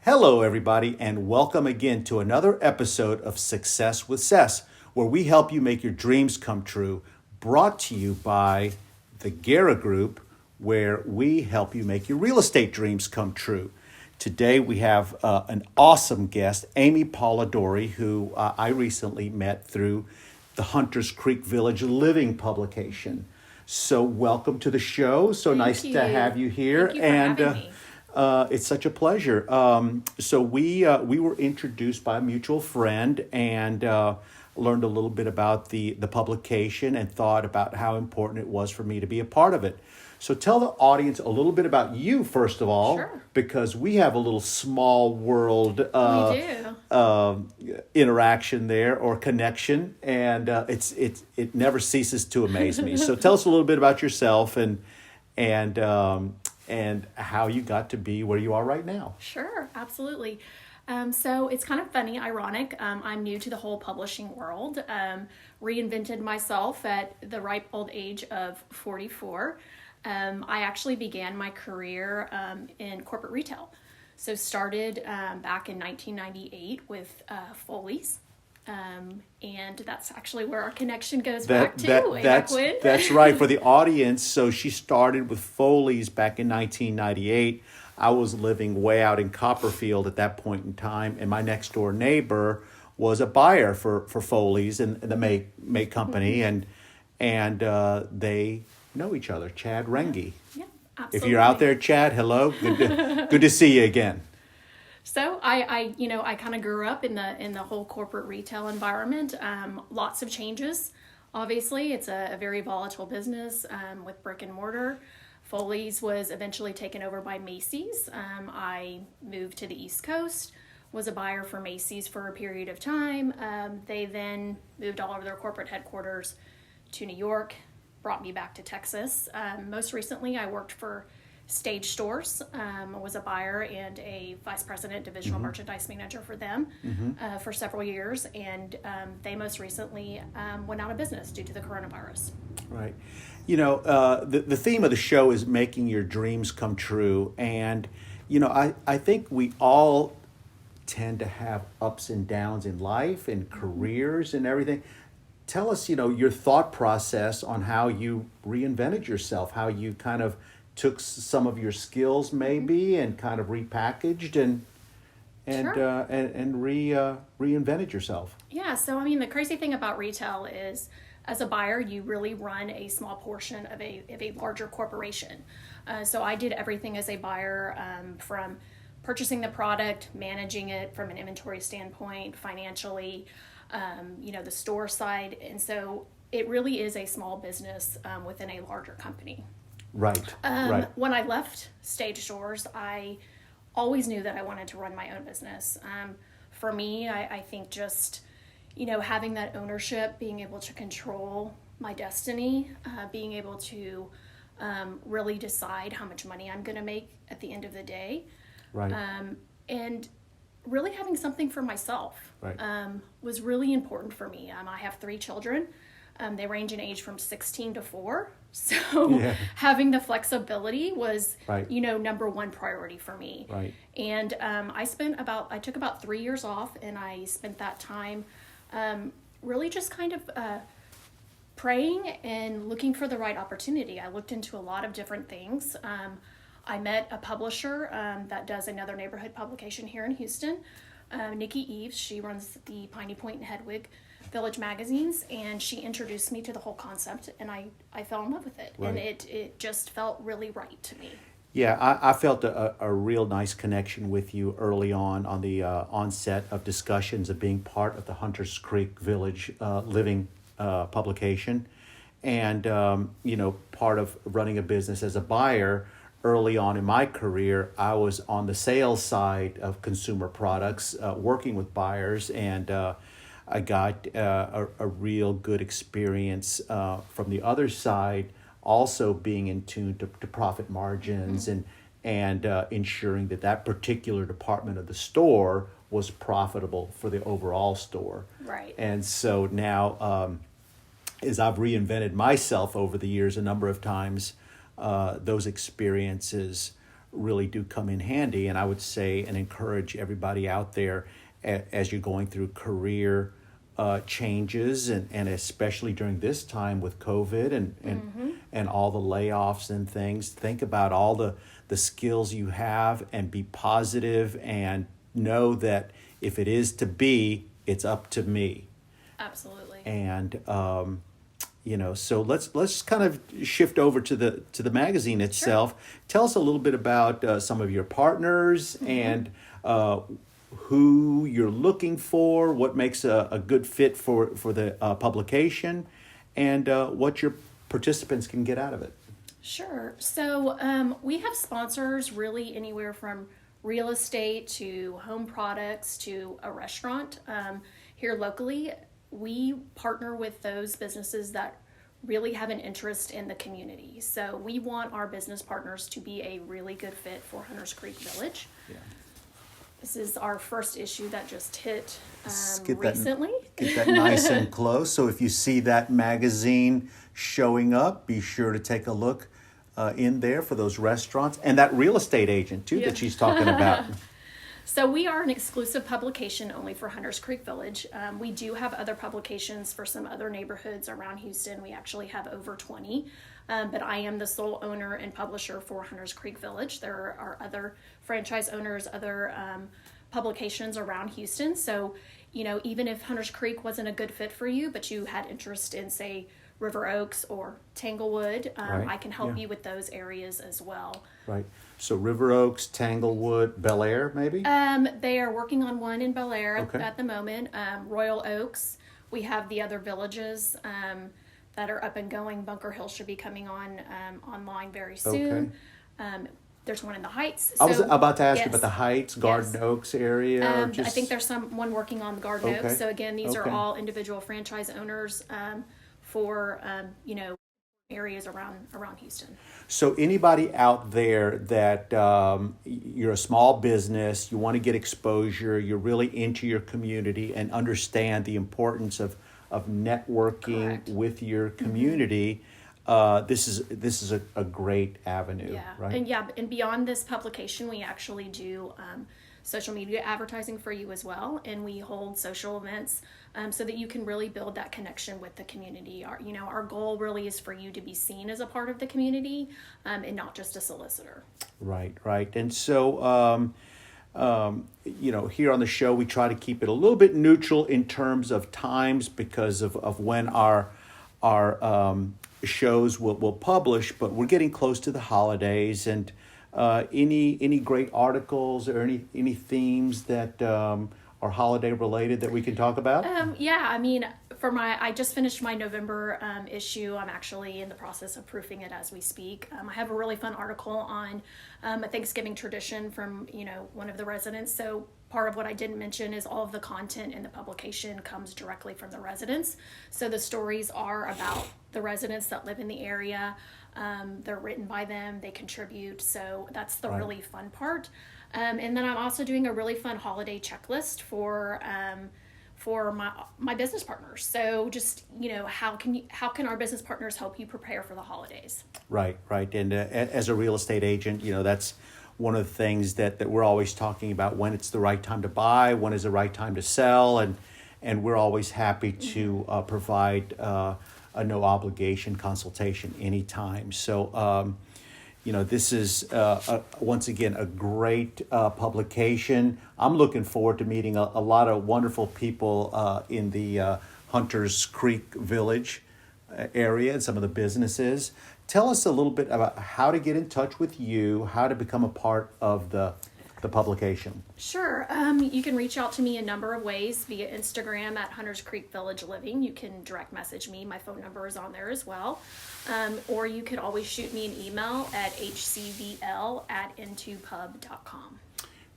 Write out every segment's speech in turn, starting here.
Hello, everybody, and welcome again to another episode of Success with Ces, where we help you make your dreams come true. Brought to you by the Guerra Group, where we help you make your real estate dreams come true. Today, we have an awesome guest, Amy Polidori, who I recently met through the Hunters Creek Village Living publication. So, welcome to the show. So nice to have you here. Thank you for having me. It's such a pleasure. So we were introduced by a mutual friend and learned a little bit about the publication and thought about how important it was for me to be a part of it. So tell the audience a little bit about you first of all, Sure. because we have a little small world We do. interaction there or connection, and it never ceases to amaze me. So tell us a little bit about yourself and how you got to be where you are right now. Sure, absolutely. So it's kind of funny, ironic. I'm new to the whole publishing world. Reinvented myself at the ripe old age of 44. I actually began my career in corporate retail. So started back in 1998 with Foley's. And that's actually where our connection goes back to. Way back when. That's right. For the audience, so she started with Foley's back in 1998. I was living way out in Copperfield at that point in time, and my next door neighbor was a buyer for Foley's and the May company, and they know each other. Chad Rengie. Yeah, absolutely. If you're out there, Chad, hello. Good to see you again. So I kind of grew up in the whole corporate retail environment. Lots of changes. Obviously, it's a very volatile business with brick and mortar. Foley's was eventually taken over by Macy's. I moved to the East Coast, was a buyer for Macy's for a period of time. They then moved all of their corporate headquarters to New York, brought me back to Texas. Most recently, I worked for Stage Stores. I was a buyer and a vice president, divisional merchandise manager for them for several years, and they most recently went out of business due to the coronavirus. Right. You know, the theme of the show is making your dreams come true, and I think we all tend to have ups and downs in life and careers and everything. Tell us, your thought process on how you reinvented yourself, how you kind of took some of your skills maybe and kind of repackaged and Sure. reinvented yourself. Yeah, so I mean, the crazy thing about retail is, as a buyer, you really run a small portion of a larger corporation. So I did everything as a buyer, from purchasing the product, managing it from an inventory standpoint, financially, the store side, and so it really is a small business within a larger company. Right. Right. When I left Stage Stores, I always knew that I wanted to run my own business. For me, I think just, having that ownership, being able to control my destiny, being able to really decide how much money I'm going to make at the end of the day. Right. And really having something for myself Right. was really important for me. I have 3 children. They range in age from 16 to 4. So Yeah. having the flexibility was, Right. number one priority for me. Right. And I took about 3 years off, and I spent that time really just kind of praying and looking for the right opportunity. I looked into a lot of different things. I met a publisher that does another neighborhood publication here in Houston, Nikki Eves. She runs the Piney Point and Hedwig Village magazines, and she introduced me to the whole concept, and I fell in love with it. Right. And it just felt really right to me. Yeah, I felt a real nice connection with you early on the onset of discussions of being part of the Hunters Creek Village Living publication. And, part of running a business as a buyer early on in my career, I was on the sales side of consumer products, working with buyers, and I got a real good experience from the other side, also being in tune to profit margins and ensuring that particular department of the store was profitable for the overall store. Right. And so now, as I've reinvented myself over the years a number of times, those experiences really do come in handy. And I would say and encourage everybody out there as you're going through career changes, and especially during this time with COVID and all the layoffs and things, think about all the skills you have and be positive and know that if it is to be, it's up to me. Absolutely. And so let's kind of shift over to the magazine itself. Sure. Tell us a little bit about some of your partners and who you're looking for, what makes a good fit for the publication, and what your participants can get out of it. Sure. So we have sponsors really anywhere from real estate to home products to a restaurant. Here locally, we partner with those businesses that really have an interest in the community. So we want our business partners to be a really good fit for Hunters Creek Village. Yeah. This is our first issue that just hit recently. Get that nice and close. So if you see that magazine showing up, be sure to take a look in there for those restaurants and that real estate agent too that she's talking about. So we are an exclusive publication only for Hunters Creek Village. We do have other publications for some other neighborhoods around Houston. We actually have over 20, but I am the sole owner and publisher for Hunters Creek Village. There are other franchise owners, other publications around Houston. So, even if Hunters Creek wasn't a good fit for you, but you had interest in, say, River Oaks or Tanglewood, right. I can help you with those areas as well. Right. So River Oaks, Tanglewood, Bel Air, maybe? They are working on one in Bel Air at the moment. Royal Oaks. We have the other villages that are up and going. Bunker Hill should be coming on online very soon. Okay. There's one in the Heights. I was about to ask you about the Heights, Garden Oaks area. I think there's one working on Garden Oaks. So again, these are all individual franchise owners for areas around Houston. So anybody out there that you're a small business, you want to get exposure, you're really into your community and understand the importance of networking Correct. With your community, this is a great avenue, right? And beyond this publication, we actually do social media advertising for you as well, and we hold social events so that you can really build that connection with the community. Our goal really is for you to be seen as a part of the community and not just a solicitor. Right. And so here on the show, we try to keep it a little bit neutral in terms of times because of when our shows will publish, but we're getting close to the holidays, and any great articles or any themes that are holiday related that we can talk about? I just finished my November issue. I'm actually in the process of proofing it as we speak. I have a really fun article on a Thanksgiving tradition from one of the residents. So part of what I didn't mention is all of the content in the publication comes directly from the residents. So the stories are about the residents that live in the area. They're written by them, they contribute, so that's the really fun part. And then I'm also doing a really fun holiday checklist for my business partners. So just, how can our business partners help you prepare for the holidays? Right. And as a real estate agent, that's one of the things that we're always talking about, when it's the right time to buy, when is the right time to sell, and we're always happy to provide a no obligation consultation anytime. So, this is once again a great publication. I'm looking forward to meeting a lot of wonderful people in the Hunters Creek Village area and some of the businesses. Tell us a little bit about how to get in touch with you, how to become a part of the publication. Sure. You can reach out to me a number of ways via Instagram at Hunters Creek Village Living. You can direct message me. My phone number is on there as well. Or you could always shoot me an email at hcvl@n2pub.com.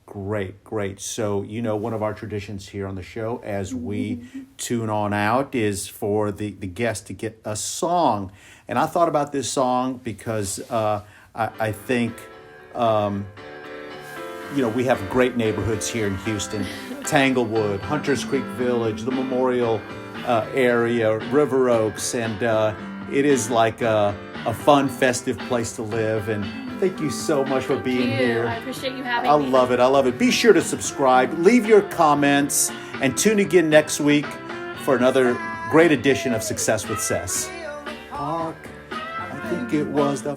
Great. So, one of our traditions here on the show as we tune on out is for the guest to get a song. And I thought about this song because I think... we have great neighborhoods here in Houston. Tanglewood, Hunters Creek Village, the Memorial area, River Oaks, and it is like a a fun, festive place to live. And thank you so much for being here. I appreciate you having I me. love it. I love it. Be sure to subscribe, leave your comments, and tune again next week for another great edition of Success with Ces. Park, I think it was the